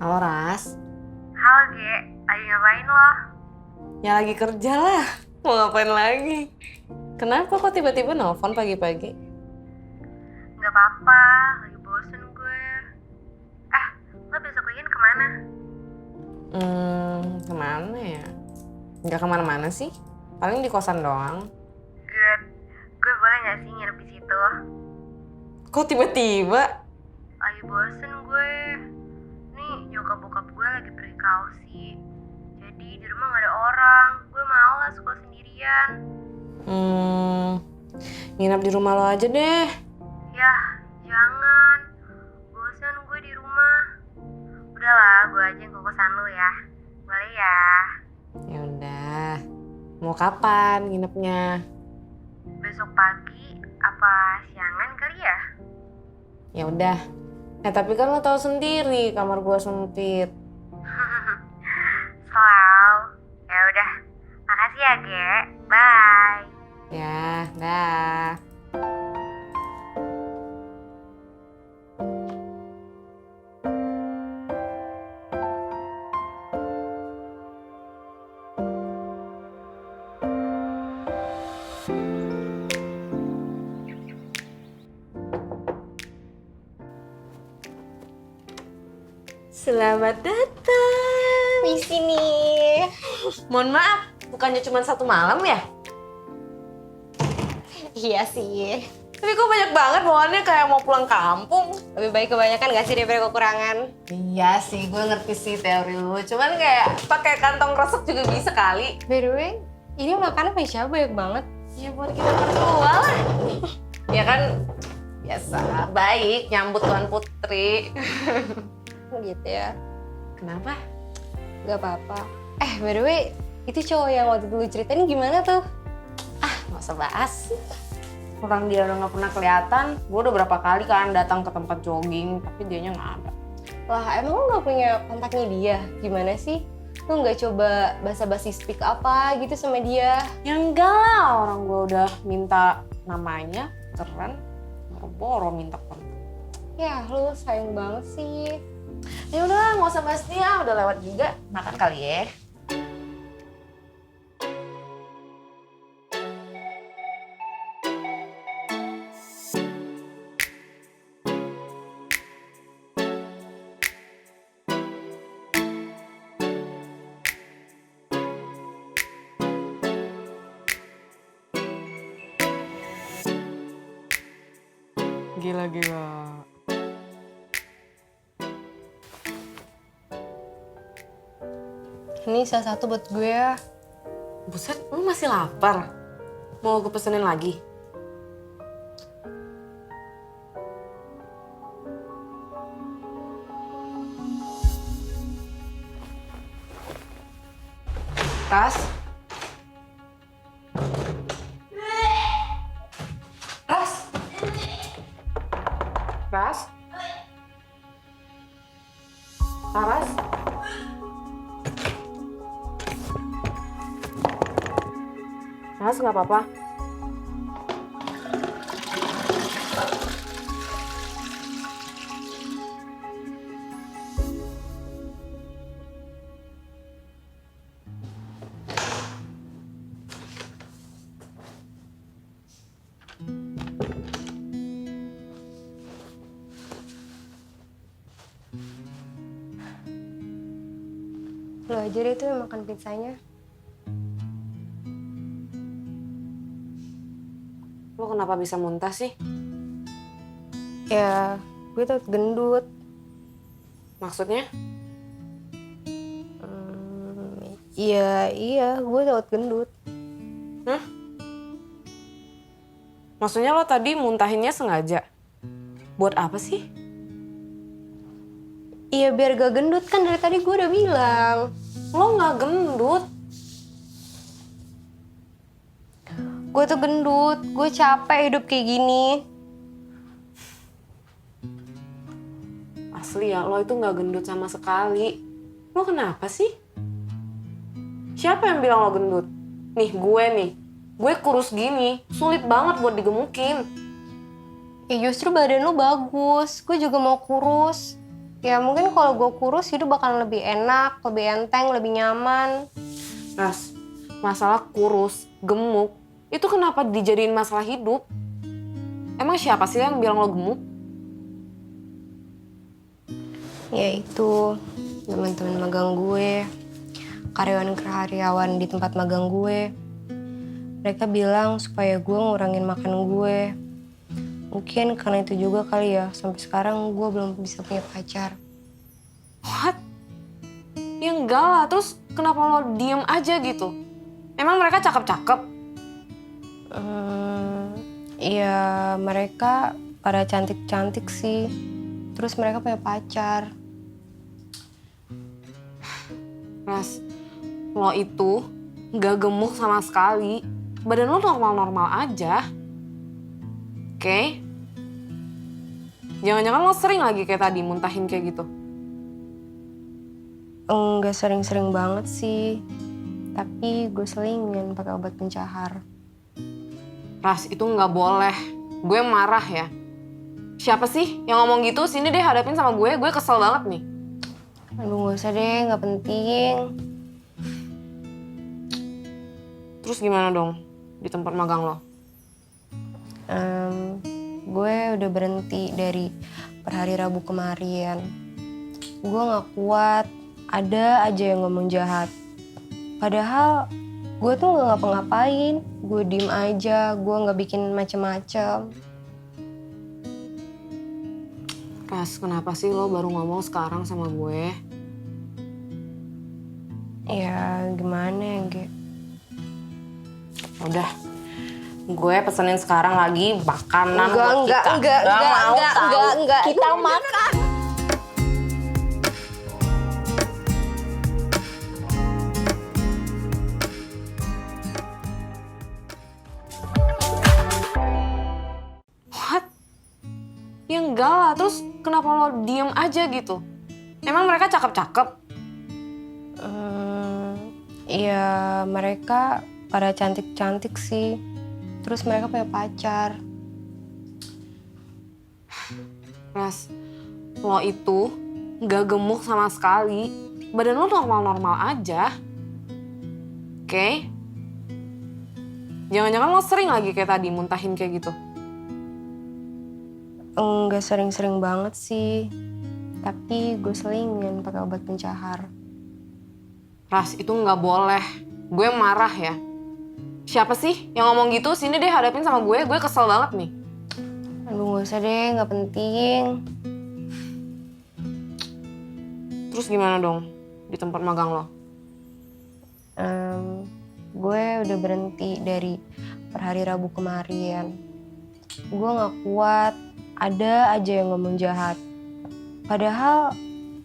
Halo Ras. Halo Ge, lagi ngapain lo? Ya lagi kerja lah. Mau ngapain lagi? Kenapa kok tiba-tiba nelfon pagi-pagi? Gak apa-apa, lagi bosen gue. Lo besok weekend kemana? Kemana ya? Nggak kemana-mana sih. Paling di kosan doang. Good, gue boleh gak sih nginep di situ? Kok tiba-tiba? Lagi bosen gue. Nih, nyokap bokap gue lagi pergi ke Aussie. Jadi di rumah gak ada orang, gue malas kalau sendirian. Nginap di rumah lo aja deh. Yah, jangan. Bosen gue di rumah. Udahlah, gue aja yang ke kosan lu ya. Boleh ya? Ya udah. Mau kapan nginepnya? Besok pagi apa siangan kali ya? Ya udah. Tapi kan lo tahu sendiri kamar gua sempit. Selalu. Ya udah. Makasih ya, Ge. Bye. Ya, dah. Selamat datang Di sini. Mohon maaf, bukannya cuma satu malam ya? Iya sih. Tapi kok banyak banget bawaannya kayak mau pulang kampung. Lebih baik kebanyakan gak sih daripada kekurangan? Iya sih, gue ngerti sih teori lu. Cuman kayak pakai kantong resep juga bisa kali. By the way, ini makanan punya siapa banyak banget? Ya buat kita berdua lah. Ya kan, biasa, baik nyambut Tuan Putri. Gitu ya. Kenapa? Gak apa-apa. By the way, itu cowok yang waktu itu lu ceritain gimana tuh? Nggak usah bahas. Orang dia udah nggak pernah kelihatan. Gue udah berapa kali kan datang ke tempat jogging, tapi dianya nggak ada. Lah, emang lu gak punya kontaknya dia? Gimana sih? Lu gak coba basa-basi speak apa gitu sama dia? Ya enggak lah, orang gue udah minta namanya, keren. Boro-boro minta kontak. Ya, lu sayang banget sih. Ya udah, nggak usah bahas dia, udah lewat juga. Makan kali ya. Gila. Ini salah satu buat gue ya. Buset, lu masih lapar? Mau gue pesenin lagi? Tas? Ras? Ras? Ras? Ras nggak apa-apa? Lu aja deh tuh yang makan pizzanya. Lu kenapa bisa muntah sih? Ya, gue takut gendut. Maksudnya? Iya, gue takut gendut. Hah? Maksudnya lo tadi muntahinnya sengaja? Buat apa sih? Iya, biar gak gendut kan dari tadi gue udah bilang. Lo nggak gendut. Gue tuh gendut, gue capek hidup kayak gini. Asli ya, lo itu nggak gendut sama sekali. Lo kenapa sih? Siapa yang bilang lo gendut? Nih, gue kurus gini, sulit banget buat digemukin. Ya justru badan lu bagus, gue juga mau kurus. Ya mungkin kalau gue kurus hidup bakalan lebih enak, lebih enteng, lebih nyaman. Ras, masalah kurus, gemuk, itu kenapa dijadiin masalah hidup? Emang siapa sih yang bilang lo gemuk? Ya itu teman-teman magang gue, karyawan di tempat magang gue. Mereka bilang supaya gue ngurangin makan gue. Mungkin karena itu juga kali ya, sampai sekarang gue belum bisa punya pacar. What? Ya enggak lah, terus kenapa lo diem aja gitu? Emang mereka cakep-cakep? Ya mereka pada cantik-cantik sih. Terus mereka punya pacar. Ras, lo itu nggak gemuk sama sekali. Badan lo normal-normal aja. Oke? Jangan-jangan lo sering lagi kayak tadi muntahin kayak gitu. Enggak sering-sering banget sih. Tapi gue selingin pakai obat pencahar. Ras, itu nggak boleh. Gue marah ya. Siapa sih yang ngomong gitu? Sini deh hadapin sama gue kesel banget nih. Aduh gak usah deh, gak penting. Terus gimana dong di tempat magang lo? Gue udah berhenti dari per hari Rabu kemarin. Gue gak kuat, ada aja yang ngomong jahat. Padahal gue tuh gak ngapa-ngapain, gue diem aja, gue gak bikin macem-macem. Ras, kenapa sih lo baru ngomong sekarang sama gue? Ya gimana ya, Ge? Udah, gue pesenin sekarang lagi makanan buat kita. Enggak. Kita makan. What? Ya enggak lah, terus kenapa lo diem aja gitu? Emang mereka cakep-cakep? Ya mereka pada cantik-cantik sih. Terus mereka punya pacar. Ras, lo itu nggak gemuk sama sekali. Badan lo normal-normal aja. Oke? Jangan-jangan lo sering lagi kayak tadi muntahin kayak gitu. Enggak sering-sering banget sih. Tapi gue selingin pakai obat pencahar. Ras, itu nggak boleh. Gue marah ya. Siapa sih yang ngomong gitu? Sini deh hadapin sama gue kesel banget nih. Aduh gak usah deh, gak penting. Terus gimana dong di tempat magang lo? Gue udah berhenti dari per hari Rabu kemarin. Gue gak kuat, ada aja yang ngomong jahat. Padahal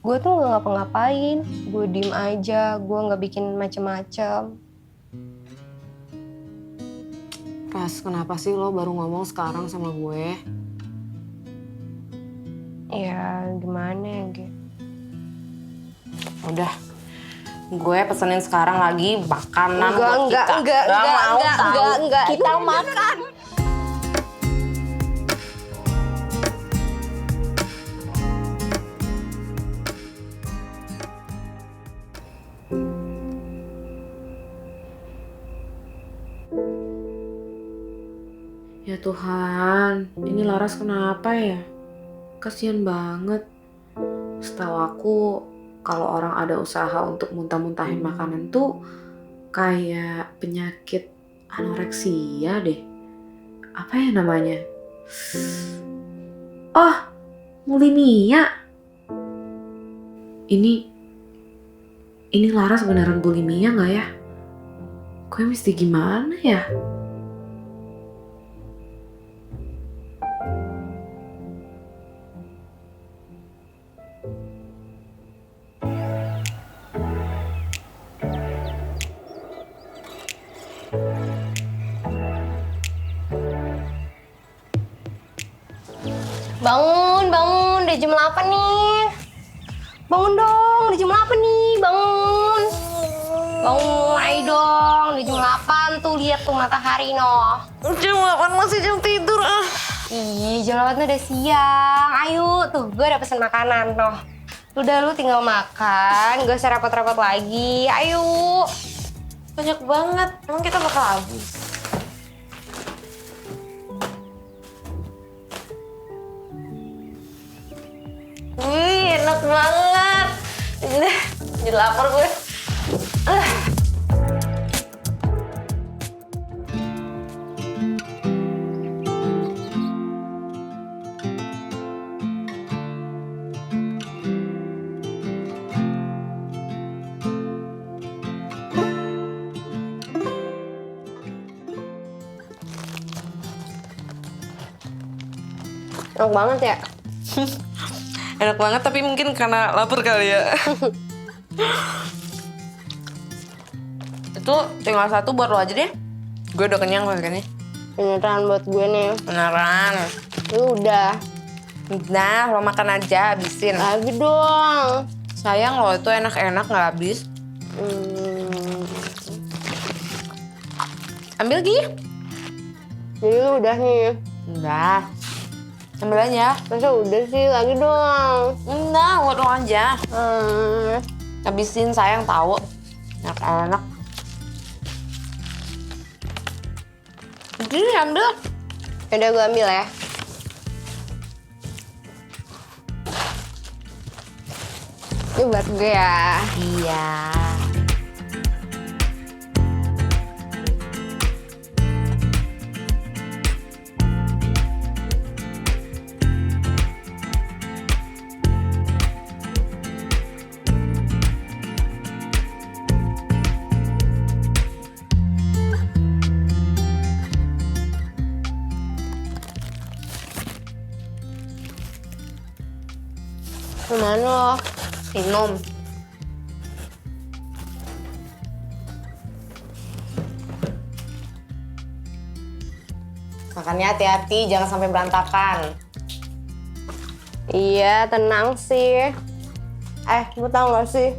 gue tuh gak ngapa-ngapain, gue diem aja, gue gak bikin macem-macem. Ras, kenapa sih lo baru ngomong sekarang sama gue? Ya gimana ya, Ge? Udah, gue pesenin sekarang lagi makanan buat kita. Enggak. Kita makan. Ya Tuhan, ini Laras kenapa ya? Kasian banget. Setahu aku, kalau orang ada usaha untuk muntah-muntahin makanan tuh kayak penyakit anoreksia deh. Apa ya namanya? Oh, bulimia. Ini Laras beneran bulimia nggak ya? Gue mesti gimana ya? Bangun, udah jam 8 nih. Bangun dong, udah jam 8 nih, bangun. Bangun, ayo dong, udah jam 8 tuh, lihat tuh matahari noh. Jam 8 masih jam tidur ah. Ih, jam 8 tuh udah siang, ayo tuh, gue udah pesen makanan noh. Udah, lu tinggal makan, gak usah repot-repot lagi. Ayo. Banyak banget, emang kita bakal habis. Wih, enak banget. Jadi lapar gue. Enak banget ya? Enak banget, tapi mungkin karena lapar kali ya. Itu tinggal satu buat lo aja deh. Gue udah kenyang makannya. Beneran buat gue nih. Beneran. Lu udah. Nah, lo makan aja, habisin. Lagi dong. Sayang lo, itu enak-enak gak habis. Ambil Gi. Jadi lu udah nih. Udah. Ambil aja. Masa udah sih, lagi dong. Enggak, buat lo aja. Habisin, sayang tahu. Enak-enak. Jadi ambil. Udah gue ambil ya. Ini buat gue ya. Iya. Kemana lo? Minum. Makannya hati-hati, jangan sampai berantakan. Iya, tenang sih. Lu tau gak sih?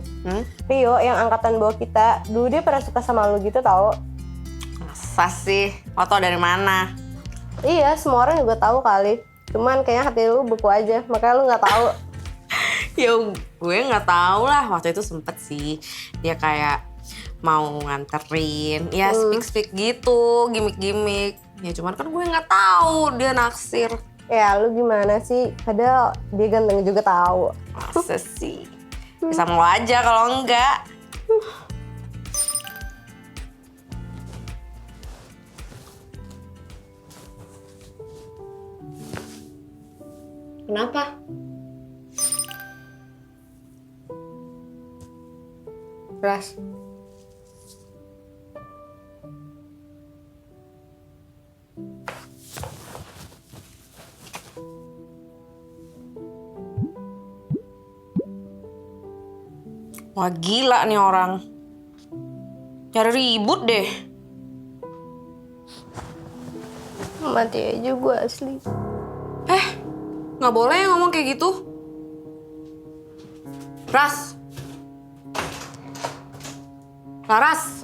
Rio yang angkatan bawah kita, dulu dia pernah suka sama lu gitu tau. Masa sih? Lo tau dari mana? Iya, semua orang juga tahu kali. Cuman kayaknya hati lu beku aja, makanya lu gak tahu. Ya gue nggak tahu lah, waktu itu sempet sih dia kayak mau nganterin, ya speak gitu, gimmick. Ya cuman kan gue nggak tahu dia naksir. Ya lu gimana sih? Padahal dia ganteng juga tahu. Masa sih? Bisa mau aja kalau enggak. Kenapa? Ras. Wah gila nih orang. Cari ribut deh. Mati aja gue asli. Nggak boleh ngomong kayak gitu. Ras. Laras.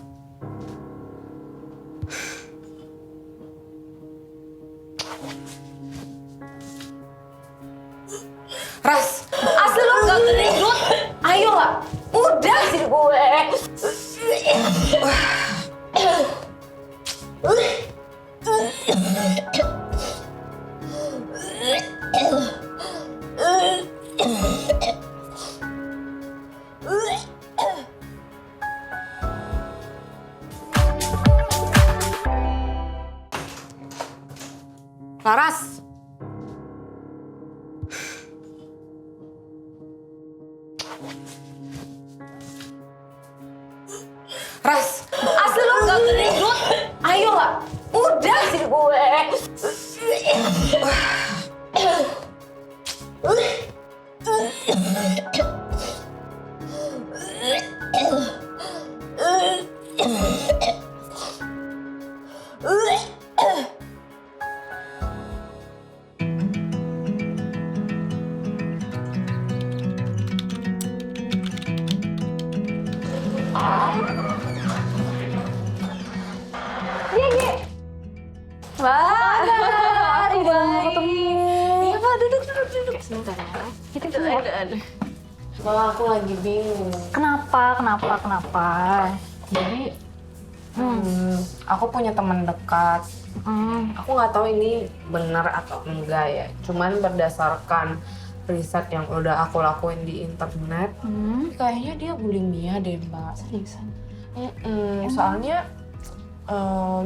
Ras, asli lo gak gendut. Ayo lah, udah sih gue. Laras. Ras, asli lo gak gendut. Ayo lah, udah sih gue. Wah, baru ketemu. Iya, Pak, duduk. Sebentar ya. Kita keluar. Malah aku lagi bingung. Kenapa? Jadi, aku punya teman dekat. Aku nggak tahu ini benar atau enggak ya. Cuman berdasarkan riset yang udah aku lakuin di internet, kayaknya dia bulimia deh Mbak. Seriusan? Soalnya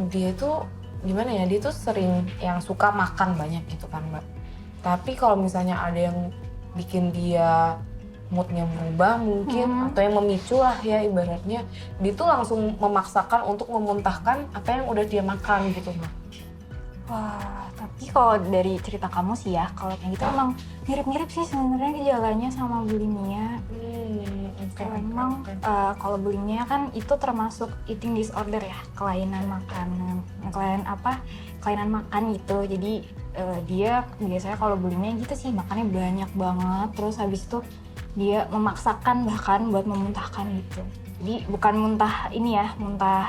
dia tuh gimana ya? Dia tuh sering yang suka makan banyak gitu kan Mbak. Tapi kalau misalnya ada yang bikin dia moodnya berubah mungkin atau yang memicu lah ya ibaratnya, dia tuh langsung memaksakan untuk memuntahkan apa yang udah dia makan gitu Mbak. Wah, tapi kalau dari cerita kamu sih ya, kalau kayak gitu emang mirip-mirip sih sebenarnya gejalanya sama bulimia. Kalau emang kalau bulimia kan itu termasuk eating disorder ya, kelainan makanan, kelainan makan gitu. Jadi dia biasanya kalau bulimia gitu sih makannya banyak banget, terus habis itu dia memaksakan bahkan buat memuntahkan gitu. Jadi bukan muntah ini ya,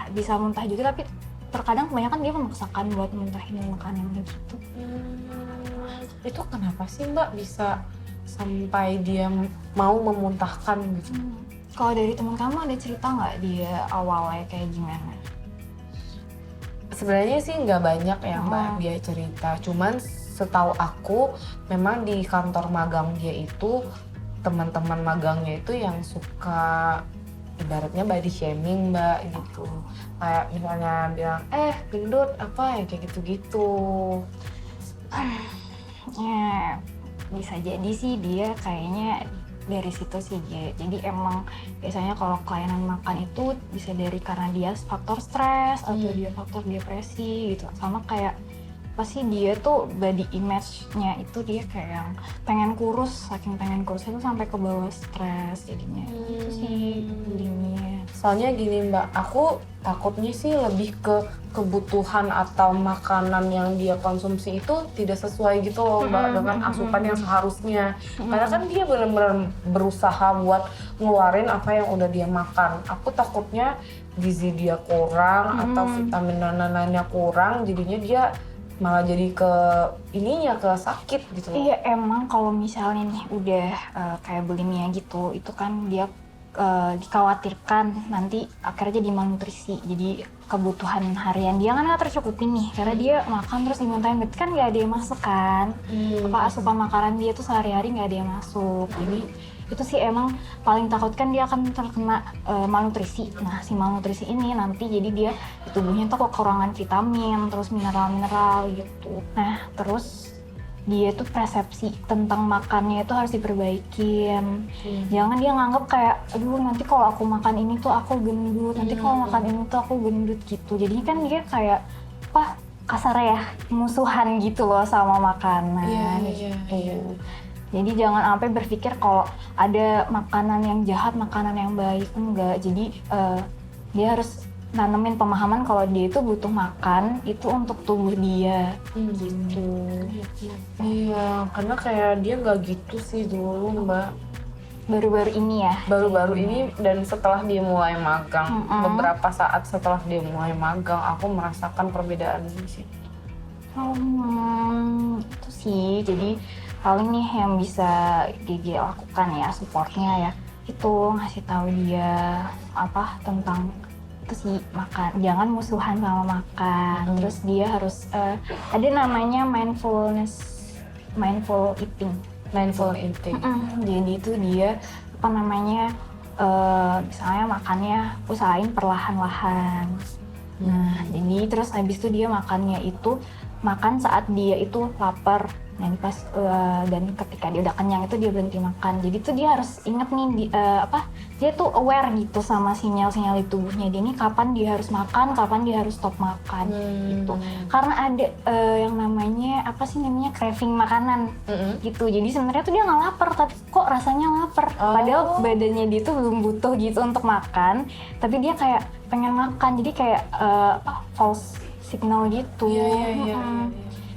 bisa muntah juga, tapi terkadang kebanyakan dia memaksakan buat muntahin makanan gitu. Itu kenapa sih Mbak bisa sampai dia mau memuntahkan gitu? Kalau dari teman kamu ada cerita nggak dia awalnya kayak gimana? Sebenarnya sih nggak banyak ya Mbak dia cerita. Cuman setahu aku memang di kantor magang dia itu teman-teman magangnya itu yang suka ibaratnya body shaming Mbak gitu. Kayak misalnya bilang, gendut apa ya kayak gitu-gitu. Ya, bisa jadi sih dia kayaknya dari situ sih dia. Jadi emang biasanya kalau kelainan makan itu bisa dari karena dia faktor stres atau dia faktor depresi gitu. Sama kayak pasti dia tuh body image-nya itu dia kayak yang pengen kurus, saking pengen kurusnya tuh sampai ke bawah stres jadinya. Itu sih bulimia. Soalnya gini Mbak, aku takutnya sih lebih ke kebutuhan atau makanan yang dia konsumsi itu tidak sesuai gitu loh Mbak dengan asupan yang seharusnya. Karena kan dia benar-benar berusaha buat ngeluarin apa yang udah dia makan. Aku takutnya gizi dia kurang atau vitamin dan lain-lainnya kurang, jadinya dia malah jadi ke sakit gitu loh. Iya emang kalau misalnya nih udah kayak bulimia gitu, itu kan dia dikhawatirkan nanti akhirnya jadi malnutrisi. Jadi kebutuhan harian dia kan nggak tercukupin nih, karena dia makan terus dimuntahin, berarti kan nggak ada yang masuk kan. Asupan makanan dia tuh sehari-hari nggak ada yang masuk. Jadi itu sih emang paling takut kan dia akan terkena malnutrisi. Nah si malnutrisi ini nanti jadi dia di tubuhnya tuh kekurangan vitamin, terus mineral-mineral gitu. Nah terus dia tuh persepsi tentang makannya itu harus diperbaikin. Jangan dia nganggep kayak, aduh nanti kalau aku makan ini tuh aku gendut, nanti kalau makan ini tuh aku gendut gitu. Jadi kan dia kayak, kasar ya, musuhan gitu loh sama makanan gitu. Jadi jangan sampai berpikir kalau ada makanan yang jahat, makanan yang baik, enggak. Jadi dia harus nanemin pemahaman kalau dia itu butuh makan itu untuk tubuh dia gitu. Iya, karena kayak dia nggak gitu sih dulu Mbak. Baru-baru ini ya? Baru-baru ini dan setelah dia mulai magang, beberapa saat setelah dia mulai magang, aku merasakan perbedaan di situ. Itu sih, jadi paling nih yang bisa Gigi lakukan ya, supportnya ya, itu ngasih tahu dia tentang itu sih makan, jangan musuhan sama makan. Terus dia harus ada namanya mindful eating. Jadi itu dia misalnya makannya usahain perlahan-lahan. Nah jadi terus habis itu dia makannya itu makan saat dia itu lapar. Nah dan ketika dia udah kenyang itu dia berhenti makan. Jadi tuh dia harus inget nih dia tuh aware gitu sama sinyal-sinyal di tubuhnya dia nih kapan dia harus makan, kapan dia harus stop makan gitu. Karena ada yang namanya craving makanan gitu. Jadi sebenarnya tuh dia nggak lapar tapi kok rasanya lapar. Padahal badannya dia tuh belum butuh gitu untuk makan, tapi dia kayak pengen makan. Jadi kayak false signal gitu.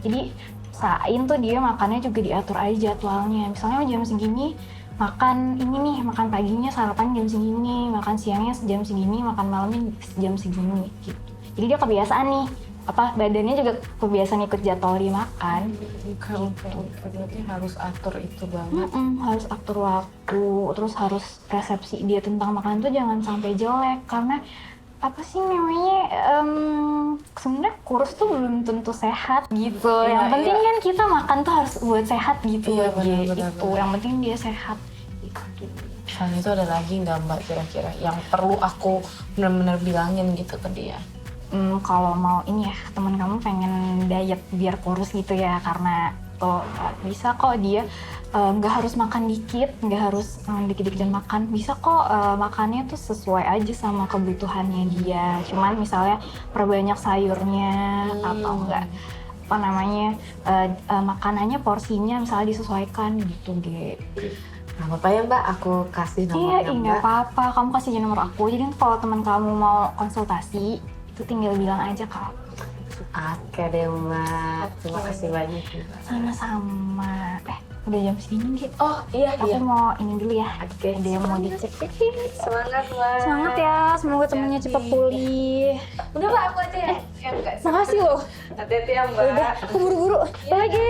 Jadi usahain tuh dia makannya juga diatur aja jadwalnya. Misalnya jam segini makan ini nih, makan paginya sarapan jam segini, makan siangnya jam segini, makan malamnya jam segini gitu. Jadi dia kebiasaan nih badannya juga kebiasaan ikut jadwal dia makan. Berarti harus atur itu banget. Harus atur waktu, terus harus persepsi dia tentang makanan tuh jangan sampai jelek, karena apa sih namanya, sebenarnya kurus tuh belum tentu sehat gitu. Yang penting kan kita makan tuh harus buat sehat gitu. Iya, benar. benar. Yang penting dia sehat gitu. Selain itu ada lagi nggak Mbak kira-kira yang perlu aku benar-benar bilangin gitu ke dia? Kalau mau ini ya, teman kamu pengen diet biar kurus gitu ya, karena tuh bisa kok dia nggak harus makan dikit, nggak harus dikit-dikitin makan, bisa kok makannya tuh sesuai aja sama kebutuhannya dia. Cuman misalnya perbanyak sayurnya atau enggak apa namanya makanannya porsinya misalnya disesuaikan gitu Ge. Nggak apa-apa ya Mbak, aku kasih nomornya Iya, Mbak. nggak apa-apa. Kamu kasih aja nomor aku. Jadi kalau teman kamu mau konsultasi, itu tinggal bilang aja ke aku. Oke deh Mbak, terima kasih banyak Mbak. Sama-sama. Udah jam segini gitu. Oh iya, Aku mau ini dulu ya. Oke. Ada yang mau dicek. Semangat Mbak. Semangat ya. Semoga temennya cepat pulih. Udah Mbak, aku aja ya. Enggak. Makasih loh. Hati-hati ya Mbak. Udah, aku buru-buru. Bye, Ge.